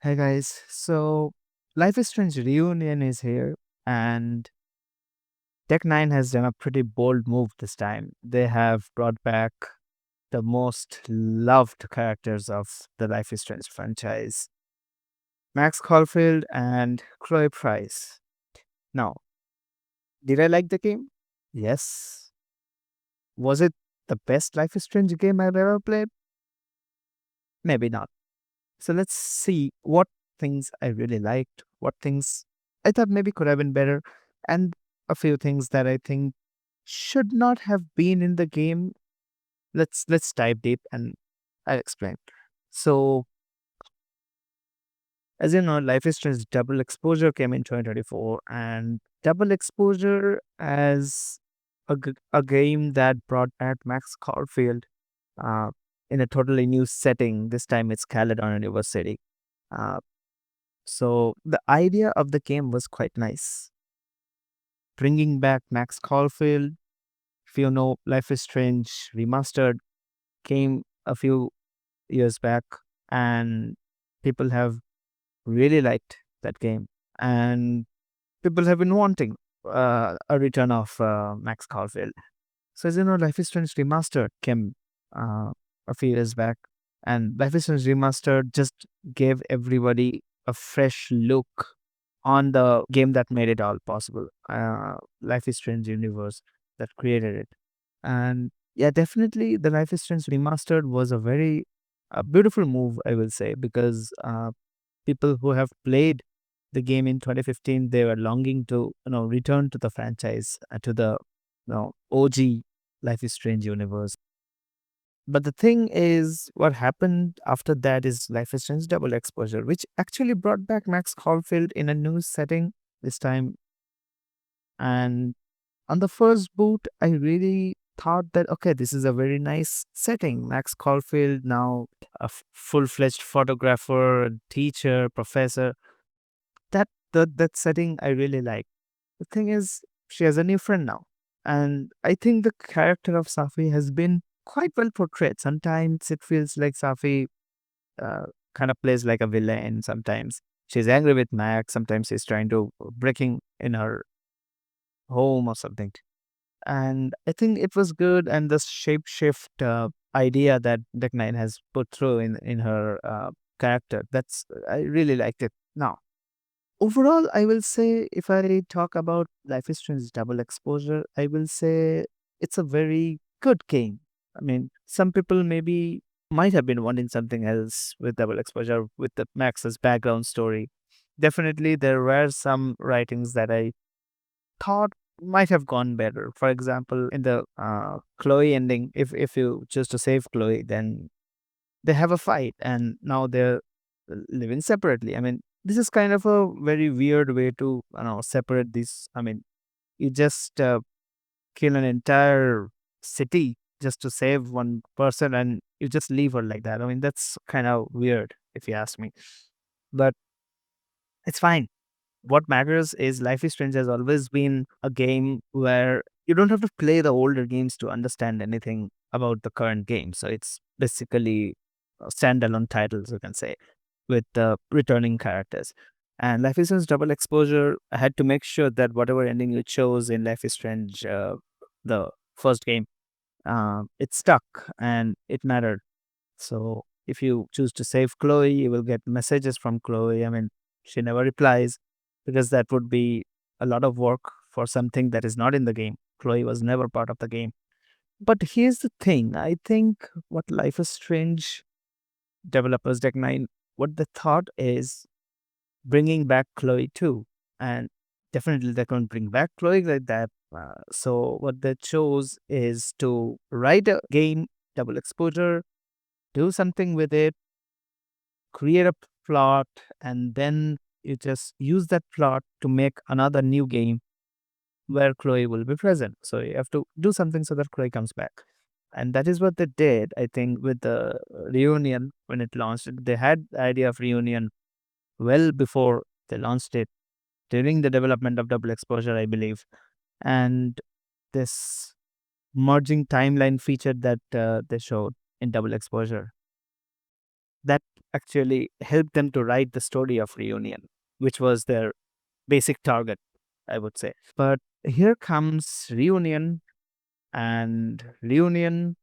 Hey guys, so Life is Strange Reunion is here, and Tech Nine has done a pretty bold move this time. They have brought back the most loved characters of the Life is Strange franchise, Max Caulfield and Chloe Price. Now, did I like the game? Yes. Was it the best Life is Strange game I've ever played? Maybe not. So let's see what things I really liked, what things I thought maybe could have been better, and a few things that I think should not have been in the game. Let's dive deep and I'll explain. So, as you know, Life is Strange Double Exposure came in 2024, and Double Exposure as a game that brought back Max Caulfield uh, in a totally new setting. This time it's Caledon University. Uh, So the idea of the game was quite nice. Bringing back Max Caulfield, if you know, Life is Strange Remastered came a few years back, and people have really liked that game. And people have been wanting a return of Max Caulfield. So, as you know, Life is Strange Remastered came uh, a few years back, and Life is Strange Remastered just gave everybody a fresh look on the game that made it all possible. Life is Strange universe that created it. And yeah, definitely the Life is Strange Remastered was a beautiful move, I will say, because people who have played the game in 2015, they were longing to, return to the franchise, to the, OG Life is Strange universe. But the thing is, what happened after that is Life is Strange Double Exposure, which actually brought back Max Caulfield in a new setting this time. And on the first boot, I really thought that, okay, this is a very nice setting. Max Caulfield, now a full fledged photographer, teacher, professor. That setting I really like. The thing is, she has a new friend now. And I think the character of Safi has been quite well portrayed. Sometimes it feels like Safi uh, kind of plays like a villain. Sometimes she's angry with Max. Sometimes she's trying to breaking in her home or something. And I think it was good. And the shapeshift idea that Deck Nine has put through in her character, I really liked it. Now, overall, I will say if I talk about Life is Strange Double Exposure, I will say it's a very good game. I mean, some people maybe might have been wanting something else with Double Exposure with the Max's background story. Definitely, there were some writings that I thought might have gone better. For example, in the Chloe ending, if you choose to save Chloe, then they have a fight, and now they're living separately. I mean, this is kind of a very weird way to separate these. I mean, you just kill an entire city just to save one person, and you just leave her like that. I mean, that's kind of weird if you ask me, but it's fine. What matters is Life is Strange has always been a game where you don't have to play the older games to understand anything about the current game. So it's basically standalone titles, you can say, with returning characters. And Life is Strange Double Exposure, I had to make sure that whatever ending you chose in Life is Strange, the first game, it stuck and it mattered. So if you choose to save Chloe, you will get messages from Chloe. I mean, she never replies because that would be a lot of work for something that is not in the game. Chloe was never part of the game. But here's the thing, I think what Life is Strange developers, Deck 9, what they thought is bringing back Chloe too. And definitely they can't bring back Chloe like that. So what they chose is to write a game, Double Exposure, do something with it, create a plot, and then you just use that plot to make another new game where Chloe will be present. So you have to do something so that Chloe comes back. And that is what they did, I think, with the reunion when it launched. They had the idea of reunion well before they launched it, during the development of Double Exposure, I believe. And this merging timeline feature that they showed in Double Exposure, that actually helped them to write the story of reunion, which was their basic target, I would say. But here comes reunion, and reunion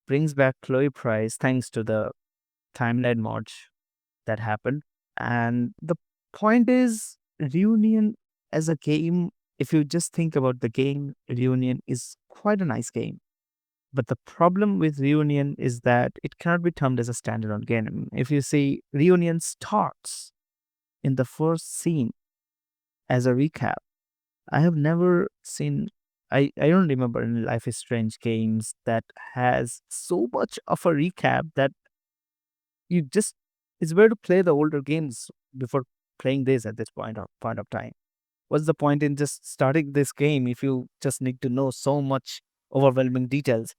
brings back Chloe Price thanks to the timeline merge that happened. And the point is, reunion as a game, if you just think about the game, reunion is quite a nice game. But the problem with Reunion is that it cannot be termed as a standalone game. If you see, Reunion starts in the first scene as a recap. I have never seen, I don't remember any Life is Strange games that has so much of a recap that you just, it's better to play the older games before playing this at this point of time. What's the point in just starting this game if you just need to know so much overwhelming details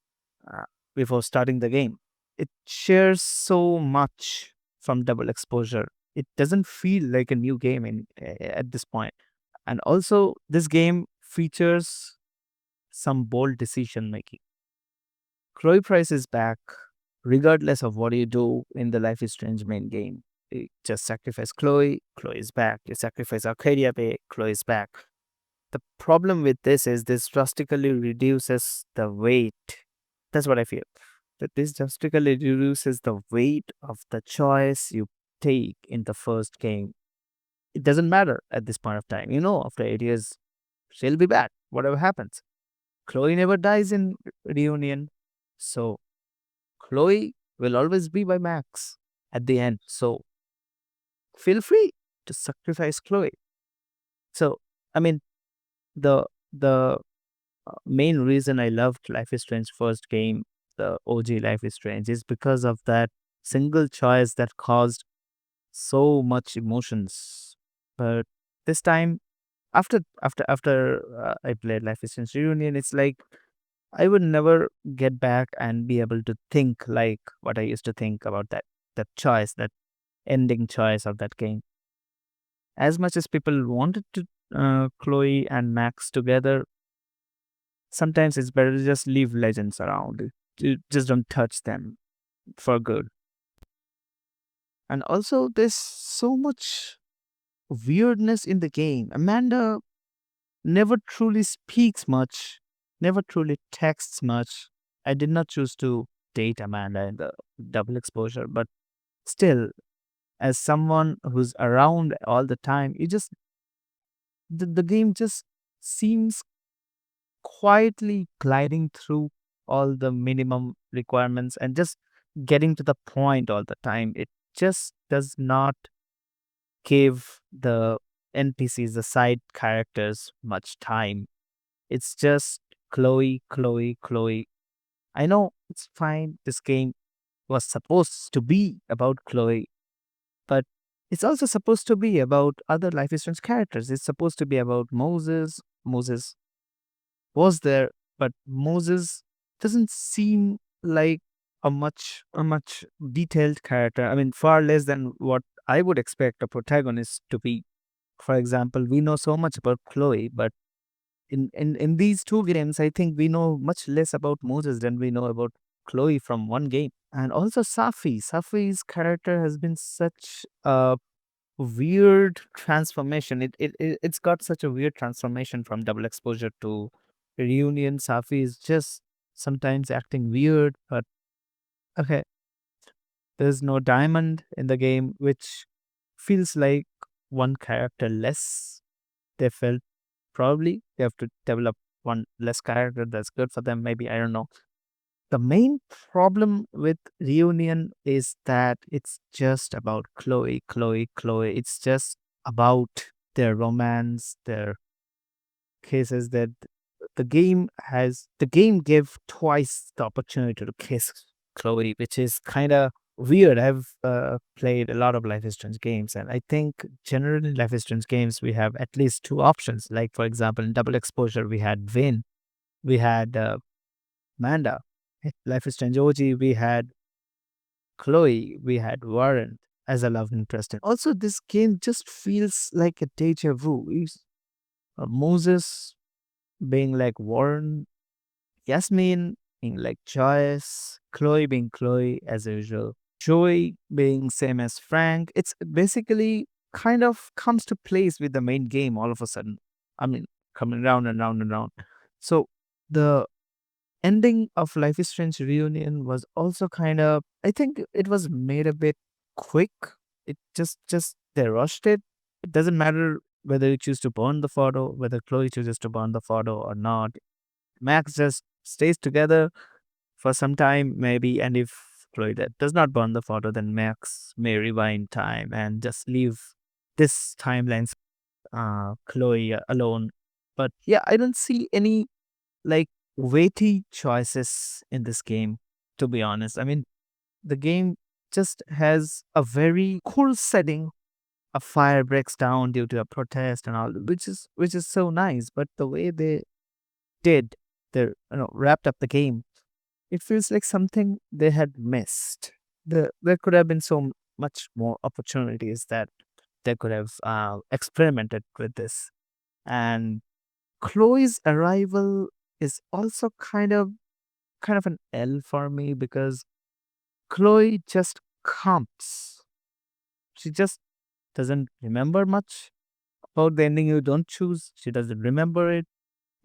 uh, before starting the game? It shares so much from double exposure. It doesn't feel like a new game at this point. And also, this game features some bold decision making. Chloe Price is back, regardless of what you do in the Life is Strange main game. You just sacrifice Chloe, Chloe is back. You sacrifice Arcadia Bay, Chloe is back. The problem with this is this drastically reduces the weight. That's what I feel. That this drastically reduces the weight of the choice you take in the first game. It doesn't matter at this point of time. You know, after 8 years, she'll be back, whatever happens. Chloe never dies in Reunion. So Chloe will always be by Max at the end. So feel free to sacrifice Chloe. So, I mean, the the main reason I loved Life is Strange first game, the OG Life is Strange, is because of that single choice that caused so much emotions. But this time, after I played Life is Strange Reunion, it's like I would never get back and be able to think like what I used to think about that choice, that ending choice of that game. As much as people wanted to Chloe and Max together, sometimes it's better to just leave legends around. You just don't touch them for good. And also, there's so much weirdness in the game. Amanda never truly speaks much, never truly texts much. I did not choose to date Amanda in the double exposure, but still, as someone who's around all the time, the game just seems quietly gliding through all the minimum requirements and just getting to the point all the time. It just does not give the NPCs, the side characters, much time. It's just Chloe, Chloe, Chloe. I know it's fine. This game was supposed to be about Chloe, but it's also supposed to be about other Life is Strange characters. It's supposed to be about Moses. Moses was there, but Moses doesn't seem like a much detailed character. I mean, far less than what I would expect a protagonist to be. For example, we know so much about Chloe, but in these two games, I think we know much less about Moses than we know about Chloe from one game. And also Safi. Safi's character has been such a weird transformation. It's got such a weird transformation from double exposure to reunion. Safi is just sometimes acting weird, but okay. There's no diamond in the game, which feels like one character less. They felt probably they have to develop one less character that's good for them. Maybe I don't know. The main problem with Reunion is that it's just about Chloe, Chloe, Chloe. It's just about their romance, their cases that the game gave twice the opportunity to kiss Chloe, which is kind of weird. I've played a lot of Life is Strange games, and I think generally in Life is Strange games we have at least two options. Like for example, in Double Exposure we had Vin, we had Manda. Life is Strange OG, we had Chloe, we had Warren as a love interest. And also, this game just feels like a deja vu. Moses being like Warren, Yasmin being like Joyce, Chloe being Chloe as usual. Joey being same as Frank. It's basically kind of comes to place with the main game all of a sudden. I mean, coming round and round and round. So the ending of Life is Strange reunion was also kind of, I think it was made a bit quick. It just they rushed it. It doesn't matter whether you choose to burn the photo, whether Chloe chooses to burn the photo or not. Max just stays together for some time, maybe, and if Chloe does not burn the photo, then Max may rewind time and just leave this timeline's Chloe alone. But yeah, I don't see any like weighty choices in this game, to be honest. I mean, the game just has a very cool setting. A fire breaks down due to a protest and all, which is so nice. But the way they did, they wrapped up the game, it feels like something they had missed. There could have been so much more opportunities that they could have experimented with this. And Chloe's arrival is also kind of an L for me because Chloe just comes. She just doesn't remember much about the ending you don't choose. She doesn't remember it.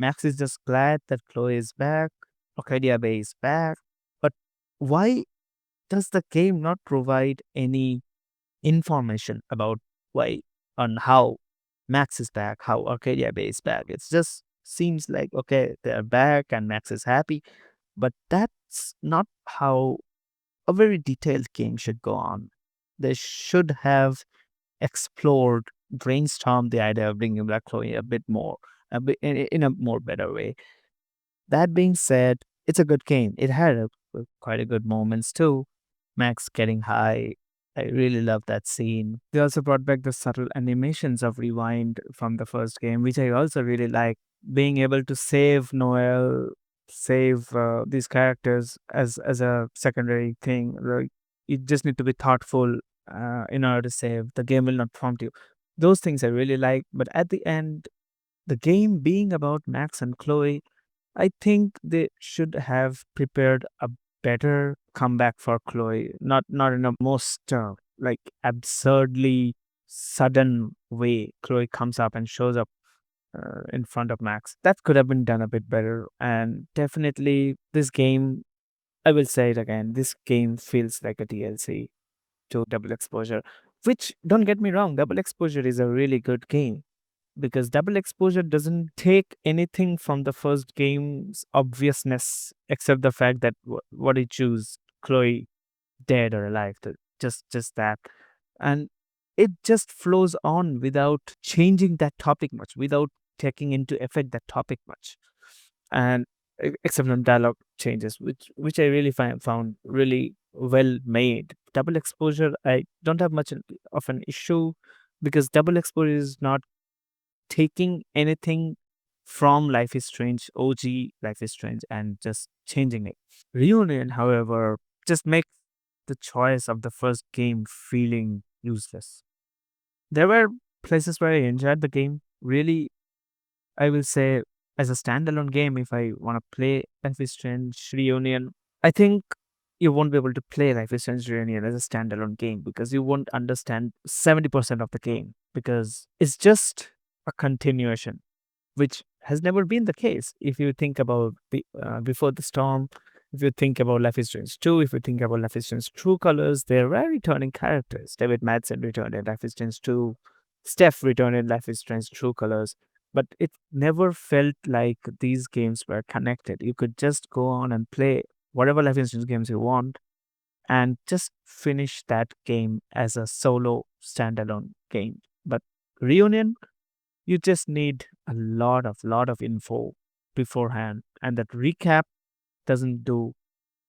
Max is just glad that Chloe is back. Arcadia Bay is back. But why does the game not provide any information about why on how Max is back, how Arcadia Bay is back? It just seems like okay, they're back and Max is happy, but that's not how a very detailed game should go on. They should have explored, brainstormed the idea of bringing Black Chloe a bit more, in a more better way. That being said, it's a good game. It had quite a good moments too. Max getting high. I really love that scene. They also brought back the subtle animations of Rewind from the first game, which I also really like. Being able to save Noel, save these characters as a secondary thing. Like, you just need to be thoughtful in order to save. The game will not prompt you. Those things I really like. But at the end, the game being about Max and Chloe, I think they should have prepared a better comeback for Chloe, not in a most like absurdly sudden way. Chloe comes up and shows up in front of Max. That could have been done a bit better. And definitely, this game, I will say it again, this game feels like a DLC to Double Exposure. Which, don't get me wrong, Double Exposure is a really good game because double exposure doesn't take anything from the first game's obviousness except the fact that what he choose, Chloe dead or alive, just that. And it just flows on without changing that topic much, without taking into effect that topic much. And except when dialogue changes, which I really found really well made. Double exposure, I don't have much of an issue because double exposure is not taking anything from Life is Strange, OG Life is Strange, and just changing it. Reunion, however, just makes the choice of the first game feeling useless. There were places where I enjoyed the game. Really, I will say, as a standalone game, if I want to play Life is Strange Reunion, I think you won't be able to play Life is Strange Reunion as a standalone game because you won't understand 70% of the game because it's just a continuation, which has never been the case. If you think about Before the Storm, if you think about Life is Strange 2, if you think about Life is Strange True Colors, there were returning characters. David Madsen returned in Life is Strange 2, Steph returned in Life is Strange True Colors, but it never felt like these games were connected. You could just go on and play whatever Life is Strange games you want and just finish that game as a solo standalone game. But Reunion, you just need a lot of info beforehand, and that recap doesn't do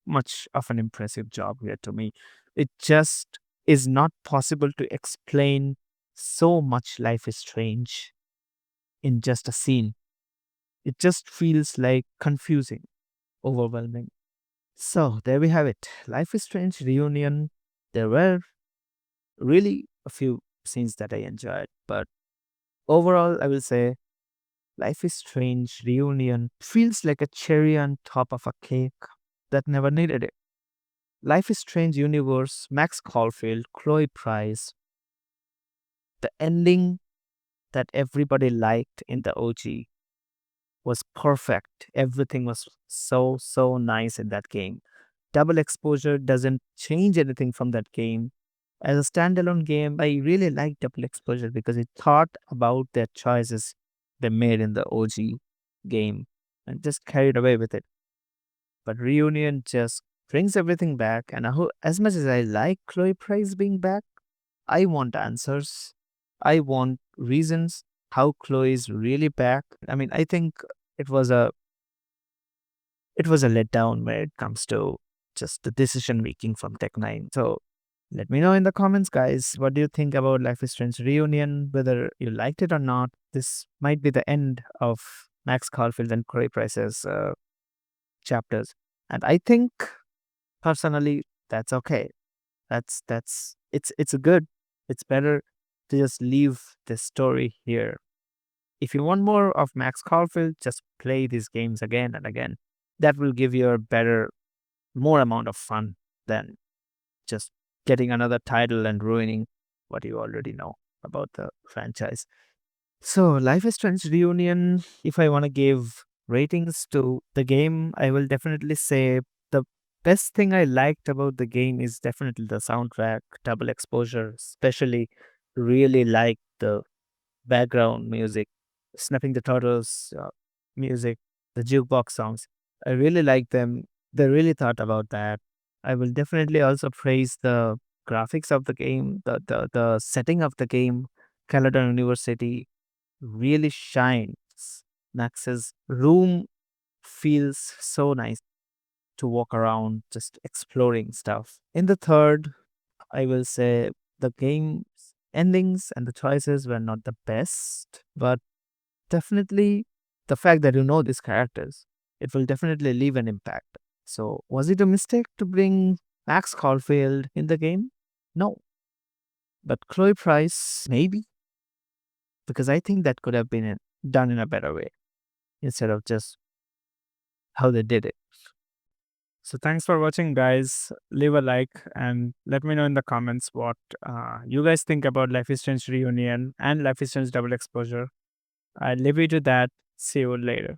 much of an impressive job here to me. It just is not possible to explain so much Life is Strange in just a scene. It just feels like confusing, overwhelming. So there we have it. Life is Strange Reunion. There were really a few scenes that I enjoyed, but overall I will say Life is Strange Reunion feels like a cherry on top of a cake that never needed it. Life is Strange universe, Max Caulfield, Chloe Price, the ending that everybody liked in the OG was perfect. Everything was so nice in that game. Double Exposure doesn't change anything from that game. As a standalone game, I really like Double Exposure because it thought about their choices they made in the OG game and just carried away with it. But Reunion just brings everything back. And as much as I like Chloe Price being back, I want answers. I want reasons how Chloe is really back. I mean, I think it was a it was a letdown when it comes to just the decision making from Tech Nine. So let me know in the comments, guys. What do you think about Life is Strange Reunion? Whether you liked it or not, this might be the end of Max Caulfield and Corey Price's chapters, and I think personally that's okay. It's a good. It's better to just leave this story here. If you want more of Max Caulfield, just play these games again and again. That will give you a better, more amount of fun than just getting another title and ruining what you already know about the franchise. So, Life is Strange Reunion, if I want to give ratings to the game, I will definitely say the best thing I liked about the game is definitely the soundtrack, Double Exposure, especially really like the background music, Snapping the Turtles music, the jukebox songs. I really like them. They really thought about that. I will definitely also praise the graphics of the game, the setting of the game. Caledon University really shines. Max's room feels so nice to walk around, just exploring stuff. In the third, I will say the game's endings and the choices were not the best, but definitely the fact that you know these characters, it will definitely leave an impact. So, was it a mistake to bring Max Caulfield in the game? No. But Chloe Price, maybe, because I think that could have been done in a better way instead of just how they did it. So thanks for watching, guys. Leave a like and let me know in the comments what you guys think about Life is Strange Reunion and Life is Strange Double Exposure. I'll leave you to that. See you later.